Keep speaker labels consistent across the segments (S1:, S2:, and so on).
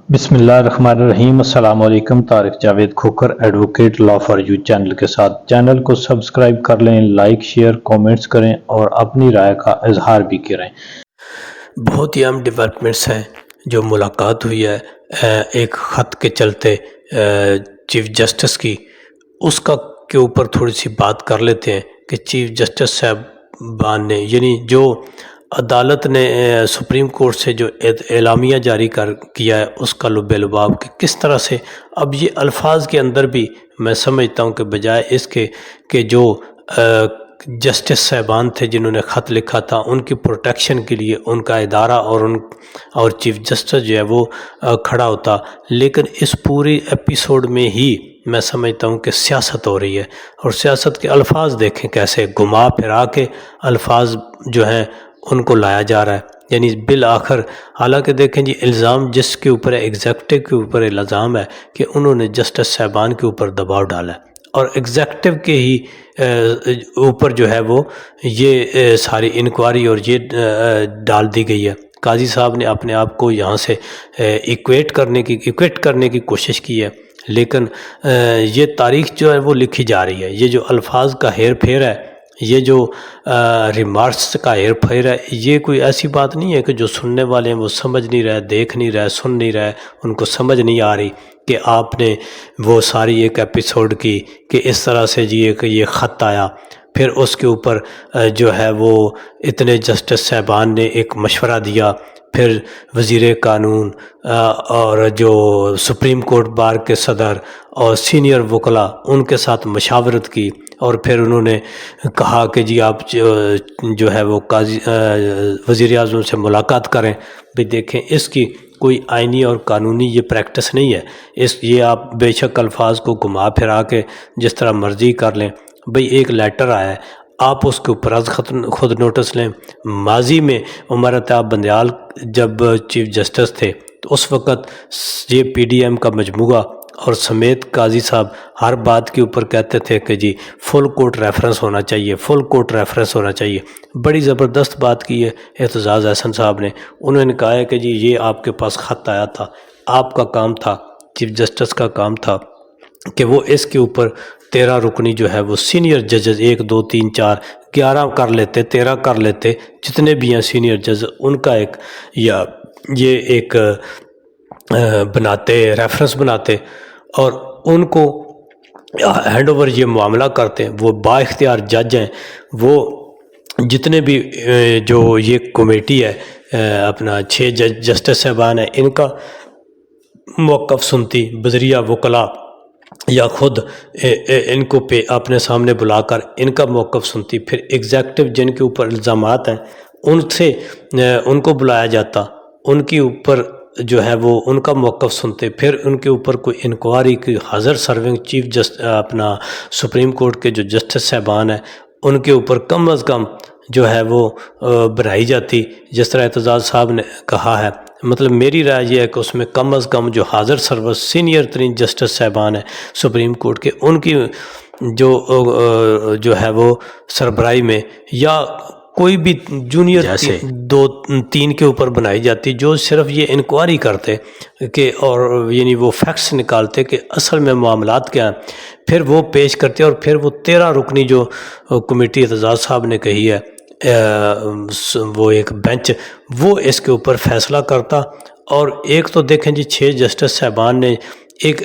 S1: بسم اللہ الرحمن الرحیم۔ السلام علیکم۔ Tariq Javed Khokhar advocate law for you channel کے ساتھ چینل کو سبسکرائب کر لیں، لائک شیئر کومنٹس کریں اور اپنی رائے کا اظہار بھی کریں۔
S2: بہت ہی اہم ڈیولپمنٹس ہیں جو ملاقات ہوئی ہے ایک خط کے چلتے چیف جسٹس کی، اس کا کے اوپر تھوڑی سی بات کر لیتے ہیں کہ چیف جسٹس صاحبان نے یعنی جو عدالت نے سپریم کورٹ سے جو اعلامیہ جاری کیا ہے اس کا لب لباب کہ کس طرح سے اب یہ الفاظ کے اندر بھی میں سمجھتا ہوں کہ بجائے اس کے کہ جو جسٹس صاحبان تھے جنہوں نے خط لکھا تھا ان کی پروٹیکشن کے لیے ان کا ادارہ اور چیف جسٹس جو ہے وہ کھڑا ہوتا، لیکن اس پوری ایپیسوڈ میں ہی میں سمجھتا ہوں کہ سیاست ہو رہی ہے، اور سیاست کے الفاظ دیکھیں کیسے گھما پھرا کے الفاظ جو ہیں ان کو لایا جا رہا ہے، یعنی بالآخر حالانکہ دیکھیں جی الزام جس کے اوپر ہے ایگزیکٹو کے اوپر الزام ہے کہ انہوں نے جسٹس صاحبان کے اوپر دباؤ ڈالا ہے، اور ایگزیکٹو کے ہی اوپر جو ہے وہ یہ ساری انکوائری اور یہ ڈال دی گئی ہے۔ قاضی صاحب نے اپنے آپ کو یہاں سے ایکویٹ کرنے کی کوشش کی ہے، لیکن یہ تاریخ جو ہے وہ لکھی جا رہی ہے، یہ جو الفاظ کا ہیر پھیر ہے، یہ جو ریمارکس کا ہیر پھیر ہے، یہ کوئی ایسی بات نہیں ہے کہ جو سننے والے ہیں وہ سمجھ نہیں رہے، دیکھ نہیں رہے، سن نہیں رہے، ان کو سمجھ نہیں آ رہی کہ آپ نے وہ ساری ایک ایپیسوڈ کی کہ اس طرح سے جی ایک یہ خط آیا، پھر اس کے اوپر جو ہے وہ اتنے جسٹس صاحبان نے ایک مشورہ دیا، پھر وزیر قانون اور جو سپریم کورٹ بار کے صدر اور سینئر وکلاء ان کے ساتھ مشاورت کی، اور پھر انہوں نے کہا کہ جی آپ جو ہے وہ قاضی وزیر اعظم سے ملاقات کریں۔ بھی دیکھیں اس کی کوئی آئینی اور قانونی یہ پریکٹس نہیں ہے، یہ آپ بے شک الفاظ کو گھما پھرا کے جس طرح مرضی کر لیں۔ بھئی ایک لیٹر آیا ہے، آپ اس کے اوپر از خود نوٹس لیں۔ ماضی میں عمر اتیاب بندیال جب چیف جسٹس تھے تو اس وقت یہ پی ڈی ایم کا مجموعہ اور سمیت قاضی صاحب ہر بات کے اوپر کہتے تھے کہ جی فل کورٹ ریفرنس ہونا چاہیے، فل کورٹ ریفرنس ہونا چاہیے۔ بڑی زبردست بات کی ہے اعتزاز احسن صاحب نے، انہوں نے کہا ہے کہ جی یہ آپ کے پاس خط آیا تھا، آپ کا کام تھا، چیف جسٹس کا کام تھا کہ وہ اس کے اوپر 13 رکنی جو ہے وہ سینئر ججز 1 2 3 4 11 کر لیتے، 13 کر لیتے، جتنے بھی ہیں سینئر جج ان کا ایک یا یہ ایک بناتے ریفرنس بناتے اور ان کو ہینڈ اوور یہ معاملہ کرتے۔ وہ با اختیار جج ہیں، وہ جتنے بھی جو یہ کمیٹی ہے اپنا 6 جسٹس صاحبان ہیں ان کا موقف سنتی، بذریعہ وکلاء یا خود ان کو اپنے سامنے بلا کر ان کا موقف سنتی، پھر ایگزیکٹو جن کے اوپر الزامات ہیں ان سے ان کو بلایا جاتا، ان کے اوپر جو ہے وہ ان کا موقف سنتے، پھر ان کے اوپر کوئی انکوائری کی حاضر سرونگ چیف اپنا سپریم کورٹ کے جو جسٹس صاحبان ہیں ان کے اوپر کم از کم جو ہے وہ بنائی جاتی، جس طرح اعتزاز صاحب نے کہا ہے۔ مطلب میری رائے یہ ہے کہ اس میں کم از کم جو حاضر سرور سینئر ترین جسٹس صاحبان ہیں سپریم کورٹ کے ان کی جو ہے وہ سربراہی میں یا کوئی بھی جونیئر 2 3 کے اوپر بنائی جاتی جو صرف یہ انکوائری کرتے کہ اور یعنی وہ فیکٹس نکالتے کہ اصل میں معاملات کیا ہیں، پھر وہ پیش کرتے، اور پھر وہ 13 رکنی جو کمیٹی اعتزاز صاحب نے کہی ہے وہ ایک بینچ وہ اس کے اوپر فیصلہ کرتا۔ اور ایک تو دیکھیں جی 6 جسٹس صاحبان نے ایک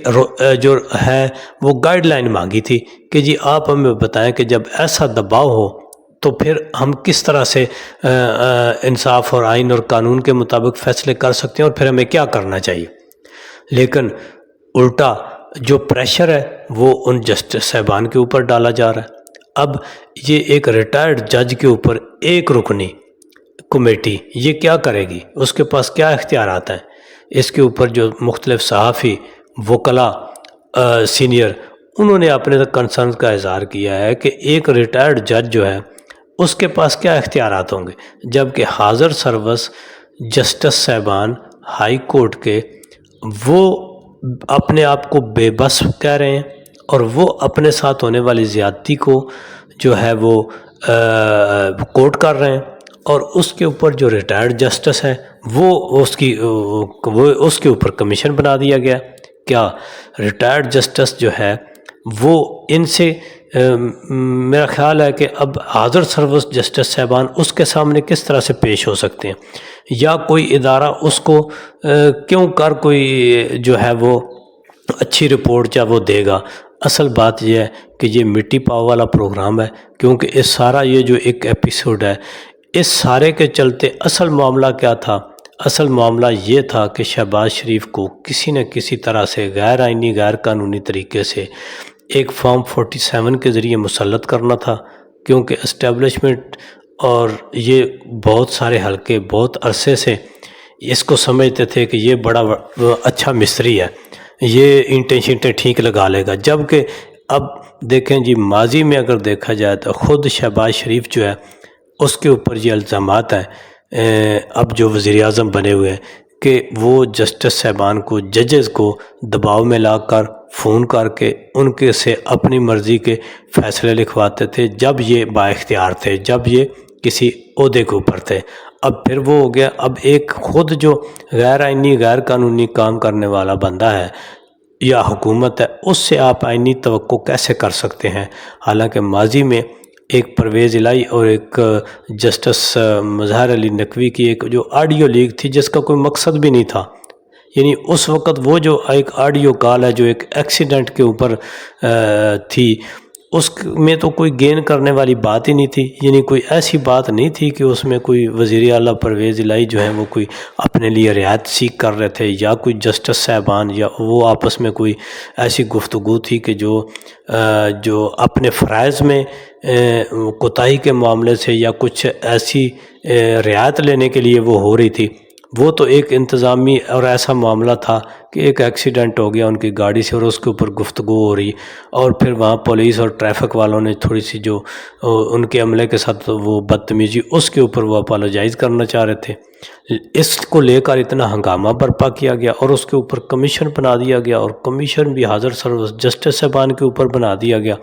S2: جو ہے وہ گائیڈ لائن مانگی تھی کہ جی آپ ہمیں بتائیں کہ جب ایسا دباؤ ہو تو پھر ہم کس طرح سے انصاف اور آئین اور قانون کے مطابق فیصلے کر سکتے ہیں اور پھر ہمیں کیا کرنا چاہیے، لیکن الٹا جو پریشر ہے وہ ان جسٹس صاحبان کے اوپر ڈالا جا رہا ہے۔ اب یہ ایک ریٹائرڈ جج کے اوپر 1 رکنی کمیٹی یہ کیا کرے گی، اس کے پاس کیا اختیارات ہیں؟ اس کے اوپر جو مختلف صحافی وکلاء سینئر انہوں نے اپنے کنسرن کا اظہار کیا ہے کہ ایک ریٹائرڈ جج جو ہے اس کے پاس کیا اختیارات ہوں گے، جبکہ حاضر سروس جسٹس صاحبان ہائی کورٹ کے وہ اپنے آپ کو بے بس کہہ رہے ہیں اور وہ اپنے ساتھ ہونے والی زیادتی کو جو ہے وہ کوٹ کر رہے ہیں، اور اس کے اوپر جو ریٹائرڈ جسٹس ہے وہ اس کے اوپر کمیشن بنا دیا گیا. کیا ریٹائرڈ جسٹس جو ہے وہ ان سے میرا خیال ہے کہ اب حاضر سروس جسٹس صاحبان اس کے سامنے کس طرح سے پیش ہو سکتے ہیں, یا کوئی ادارہ اس کو کیوں کر کوئی جو ہے وہ اچھی رپورٹ وہ دے گا. اصل بات یہ ہے کہ یہ مٹی پاؤ والا پروگرام ہے, کیونکہ اس سارا یہ جو ایک ایپیسوڈ ہے اس سارے کے چلتے اصل معاملہ کیا تھا؟ اصل معاملہ یہ تھا کہ شہباز شریف کو کسی نہ کسی طرح سے غیر آئینی غیر قانونی طریقے سے ایک فارم 47 کے ذریعے مسلط کرنا تھا, کیونکہ اسٹیبلشمنٹ اور یہ بہت سارے حلقے بہت عرصے سے اس کو سمجھتے تھے کہ یہ بڑا اچھا مستری ہے, یہ اینٹیں شینٹیں ٹھیک لگا لے گا. جبکہ اب دیکھیں جی, ماضی میں اگر دیکھا جائے تو خود شہباز شریف جو ہے اس کے اوپر یہ الزامات ہیں اب جو وزیر اعظم بنے ہوئے ہیں کہ وہ جسٹس صاحبان کو, ججز کو دباؤ میں لا کر فون کر کے ان کے سے اپنی مرضی کے فیصلے لکھواتے تھے جب یہ با اختیار تھے, جب یہ کسی عہدے کے اوپر تھے. اب پھر وہ ہو گیا, اب ایک خود جو غیر آئینی غیر قانونی کام کرنے والا بندہ ہے یا حکومت ہے, اس سے آپ آئینی توقع کیسے کر سکتے ہیں؟ حالانکہ ماضی میں ایک پرویز الہی اور ایک جسٹس مظہر علی نقوی کی ایک جو آڈیو لیک تھی جس کا کوئی مقصد بھی نہیں تھا, یعنی اس وقت وہ جو ایک آڈیو کال ہے جو ایک ایکسیڈنٹ کے اوپر تھی, اس میں تو کوئی گین کرنے والی بات ہی نہیں تھی, یعنی کوئی ایسی بات نہیں تھی کہ اس میں کوئی وزیر اعلیٰ پرویز الہی جو ہیں وہ کوئی اپنے لیے رعایت سیکھ کر رہے تھے, یا کوئی جسٹس صاحبان یا وہ آپس میں کوئی ایسی گفتگو تھی کہ جو اپنے فرائض میں کوتاہی کے معاملے سے یا کچھ ایسی رعایت لینے کے لیے وہ ہو رہی تھی. وہ تو ایک انتظامی اور ایسا معاملہ تھا کہ ایک ایکسیڈنٹ ہو گیا ان کی گاڑی سے اور اس کے اوپر گفتگو ہو رہی, اور پھر وہاں پولیس اور ٹریفک والوں نے تھوڑی سی جو ان کے عملے کے ساتھ وہ بدتمیزی, اس کے اوپر وہ اپالوجائز کرنا چاہ رہے تھے. اس کو لے کر اتنا ہنگامہ برپا کیا گیا اور اس کے اوپر کمیشن بنا دیا گیا, اور کمیشن بھی حاضر سروس جسٹس صاحبان کے اوپر بنا دیا گیا,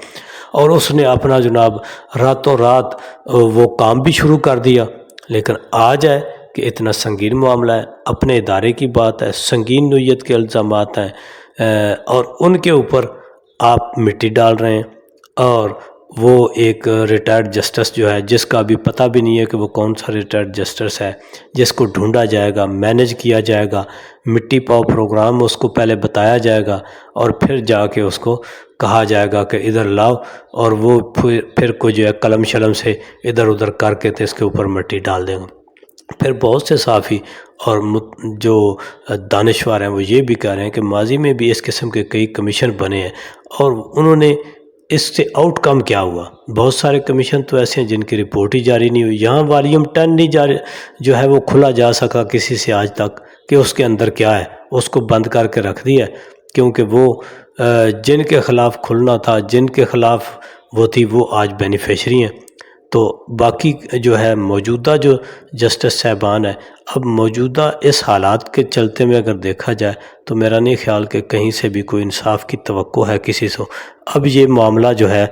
S2: اور اس نے اپنا جناب راتوں رات وہ کام بھی شروع کر دیا. لیکن آج ہے کہ اتنا سنگین معاملہ ہے, اپنے ادارے کی بات ہے, سنگین نوعیت کے الزامات ہیں اور ان کے اوپر آپ مٹی ڈال رہے ہیں. اور وہ ایک ریٹائرڈ جسٹس جو ہے جس کا ابھی پتہ بھی نہیں ہے کہ وہ کون سا ریٹائرڈ جسٹس ہے, جس کو ڈھونڈا جائے گا, مینیج کیا جائے گا, مٹی پاؤ پروگرام اس کو پہلے بتایا جائے گا اور پھر جا کے اس کو کہا جائے گا کہ ادھر لاؤ, اور وہ پھر کوئی جو ہے قلم شلم سے ادھر ادھر کر کے تو اس کے اوپر مٹی ڈال دیں گے. پھر بہت سے صحافی اور جو دانشور ہیں وہ یہ بھی کہہ رہے ہیں کہ ماضی میں بھی اس قسم کے کئی کمیشن بنے ہیں اور انہوں نے اس سے آؤٹ کم کیا ہوا. بہت سارے کمیشن تو ایسے ہیں جن کی رپورٹ ہی جاری نہیں ہوئی. یہاں والیوم 10 نہیں جاری جو ہے وہ کھلا جا سکا کسی سے آج تک کہ اس کے اندر کیا ہے, اس کو بند کر کے رکھ دیا, کیونکہ وہ جن کے خلاف کھلنا تھا, جن کے خلاف وہ تھی, وہ آج بینیفیشری ہیں. تو باقی جو ہے موجودہ جو جسٹس صاحبان ہیں, اب موجودہ اس حالات کے چلتے میں اگر دیکھا جائے تو میرا نہیں خیال کہ کہیں سے بھی کوئی انصاف کی توقع ہے کسی سے. اب یہ معاملہ جو ہے